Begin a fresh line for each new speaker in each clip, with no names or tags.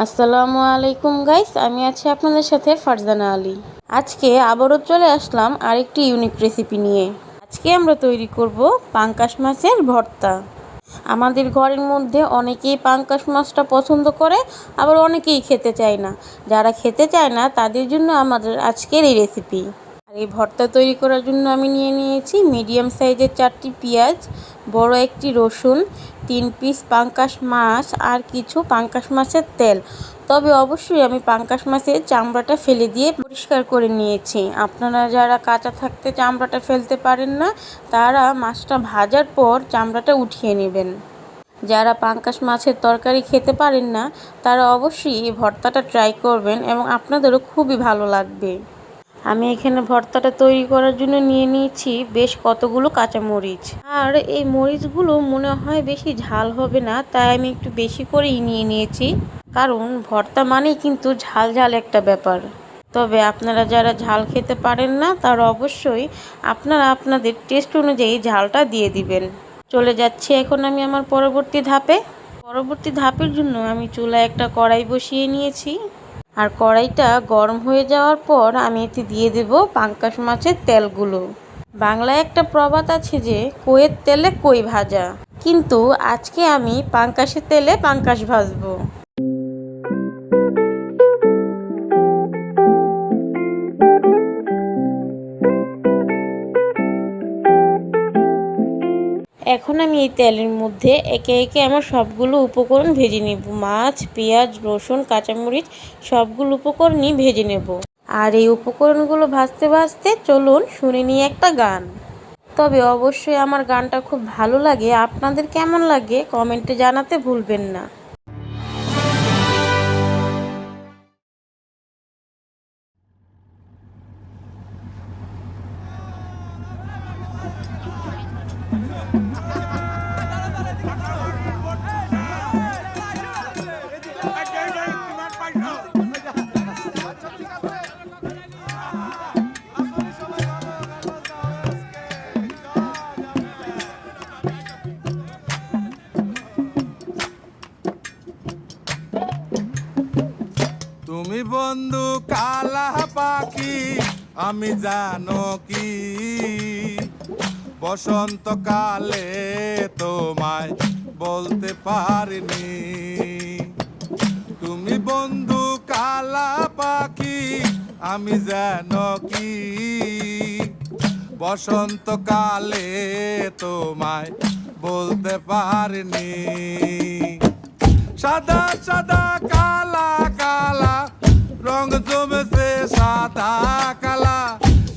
আসসালামু আলাইকুম গাইস, আমি আছি আপনাদের সাথে ফারজানা আলী। আজকে আবারও চলে আসলাম আরেকটি ইউনিক রেসিপি নিয়ে। আজকে আমরা তৈরি করব পাঙ্গাস মাছের ভর্তা। আমাদের ঘরের মধ্যে অনেকেই পাঙ্গাস মাছটা পছন্দ করে, আবার অনেকেই খেতে চায় না। যারা খেতে চায় না তাদের জন্য আমাদের আজকের এই রেসিপি। আর এই ভর্তা তৈরি করার জন্য আমি নিয়ে নিয়েছি মিডিয়াম সাইজের 4টি পেঁয়াজ, বড় একটি রসুন, 3 পিস পাঙ্গাস মাছ আর কিছু পাঙ্গাস মাছের তেল। তবে অবশ্যই আমি পাঙ্গাস মাছের চামড়াটা ফেলে দিয়ে পরিষ্কার করে নিয়েছি। আপনারা যারা কাঁচা থাকতে চামড়াটা ফেলতে পারেন না, তারা মাছটা ভাজার পর চামড়াটা উঠিয়ে নেবেন। যারা পাঙ্গাস মাছের তরকারি খেতে পারেন না, তারা অবশ্যই এই ভর্তাটা ট্রাই করবেন এবং আপনাদেরও খুবই ভালো লাগবে। আমি এখানে ভর্তাটা তৈরি করার জন্য নিয়ে নিয়েছি বেশ কতগুলো কাঁচামরিচ। আর এই মরিচগুলো মনে হয় বেশি ঝাল হবে না, তাই আমি একটু বেশি করেই নিয়ে নিয়েছি, কারণ ভর্তা মানেই কিন্তু ঝাল ঝাল একটা ব্যাপার। তবে আপনারা যারা ঝাল খেতে পারেন না, তারা অবশ্যই আপনারা আপনাদের টেস্ট অনুযায়ী ঝালটা দিয়ে দিবেন। চলে যাচ্ছি এখন আমি আমার পরবর্তী ধাপের জন্য আমি চুলায় একটা কড়াই বসিয়ে নিয়েছি। আর কড়াইটা গরম হয়ে যাওয়ার পর আমি এতে দিয়ে দেব পাঙ্গাস মাছের তেলগুলো। বাংলায় একটা প্রবাদ আছে যে কইয়ের তেলে কই ভাজা, কিন্তু আজকে আমি পাঙ্গাসের তেলে পাঙ্গাস ভাজবো। এখন আমি এই তেলের মধ্যে একে একে আমার সবগুলো উপকরণ ভেজে নেব। মাছ, পেঁয়াজ, রসুন, কাঁচামরিচ সবগুলো উপকরণই ভেজে নেব। আর এই উপকরণগুলো ভাজতে ভাজতে চলুন শুনে নিই একটা গান। তবে অবশ্যই আমার গানটা খুব ভালো লাগে, আপনাদের কেমন লাগে কমেন্টে জানাতে ভুলবেন না।
তুমি বন্ধু কালা পাখি, আমি জানো কি বসন্তকালে তোমায় বলতে পারিনি। তুমি বন্ধু কালা পাখি, আমি জানো কি বসন্তকালে তোমায় বলতে পারিনি। সাদা সাদা কালা কালা রং জমেছে সাদা কালা,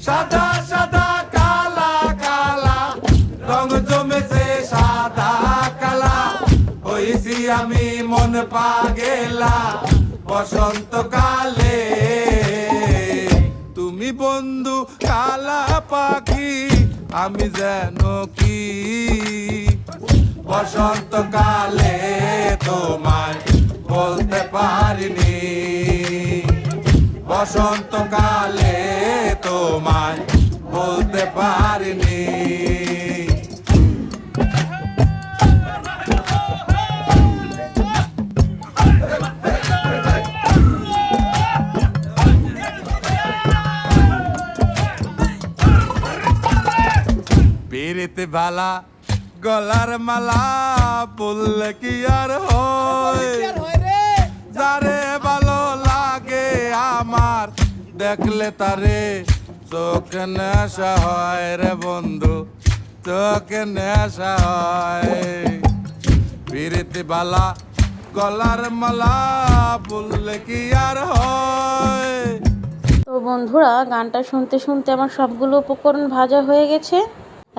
সাদা সাদা কালা কালা রং জমেছে সাদা কালা। হইছি আমি মন পাগেলা বসন্তকালে। তুমি বন্ধু কালা পাখি, আমি যেন কি বসন্তকালে তোমায় বলতে পারিনি। বসন্তকালে তোমায় বলতে পারিনি। পিরিতে ভালা গলার মালা বললে কি আর হয়, যারে ভালো লাগে আমার দেখলে তারে চোখ নেশা হয় রে বন্ধু, চোখ নেশা হয়। পিরিতে ভালা গলার মালা বললে কি আর হয়।
তো বন্ধুরা, গানটা শুনতে শুনতে আমার সবগুলো উপকরণ ভাজা হয়ে গেছে।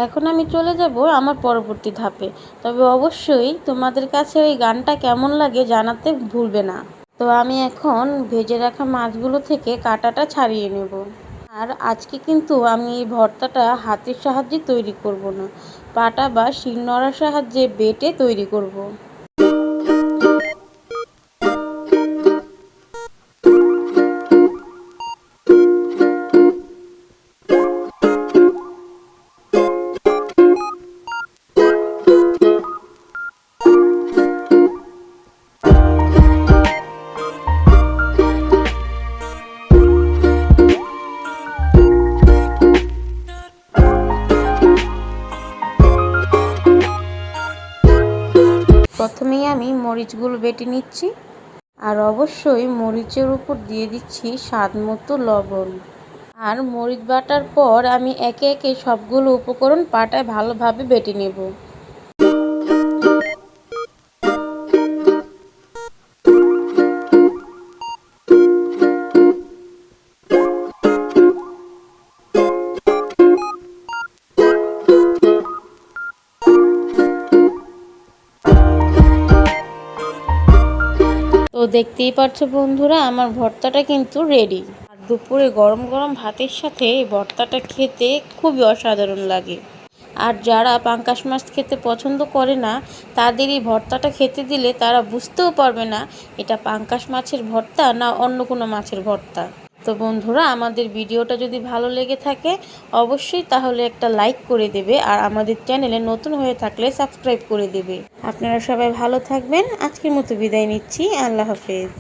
এখন আমি চলে যাব আমার পরবর্তী ধাপে। তবে অবশ্যই তোমাদের কাছে ওই গানটা কেমন লাগে জানাতে ভুলবে না। তো আমি এখন ভেজে রাখা মাছগুলো থেকে কাঁটাটা ছাড়িয়ে নেব। আর আজকে কিন্তু আমি এই ভর্তাটা হাতের সাহায্যে তৈরি করব না, পাটা বা শিলনোড়ার সাহায্যে বেটে তৈরি করব। মরিচগুলো বেটে নিচ্ছি। আর অবশ্যই মরিচের উপর দিয়ে দিচ্ছি স্বাদ মতো লবণ। আর মরিচ বাটার পর আমি একে একে সবগুলো উপকরণ পাটায় ভালোভাবে বেটে নেব। তো দেখতেই পাচ্ছ বন্ধুরা, আমার ভর্তাটা কিন্তু রেডি। আর দুপুরে গরম গরম ভাতের সাথে এই ভর্তাটা খেতে খুবই অসাধারণ লাগে। আর যারা পাঙ্গাস মাছ খেতে পছন্দ করে না, তাদের এই ভর্তাটা খেতে দিলে তারা বুঝতেও পারবে না এটা পাঙ্গাস মাছের ভর্তা না অন্য কোনো মাছের ভর্তা। তো বন্ধুরা, আমাদের ভিডিওটা যদি ভালো লেগে থাকে অবশ্যই তাহলে একটা লাইক করে দেবে, আর আমাদের চ্যানেলে নতুন হয়ে থাকলে সাবস্ক্রাইব করে দেবে। আপনারা সবাই ভালো থাকবেন। আজকের মতো বিদায় নিচ্ছি। আল্লাহ হাফেজ।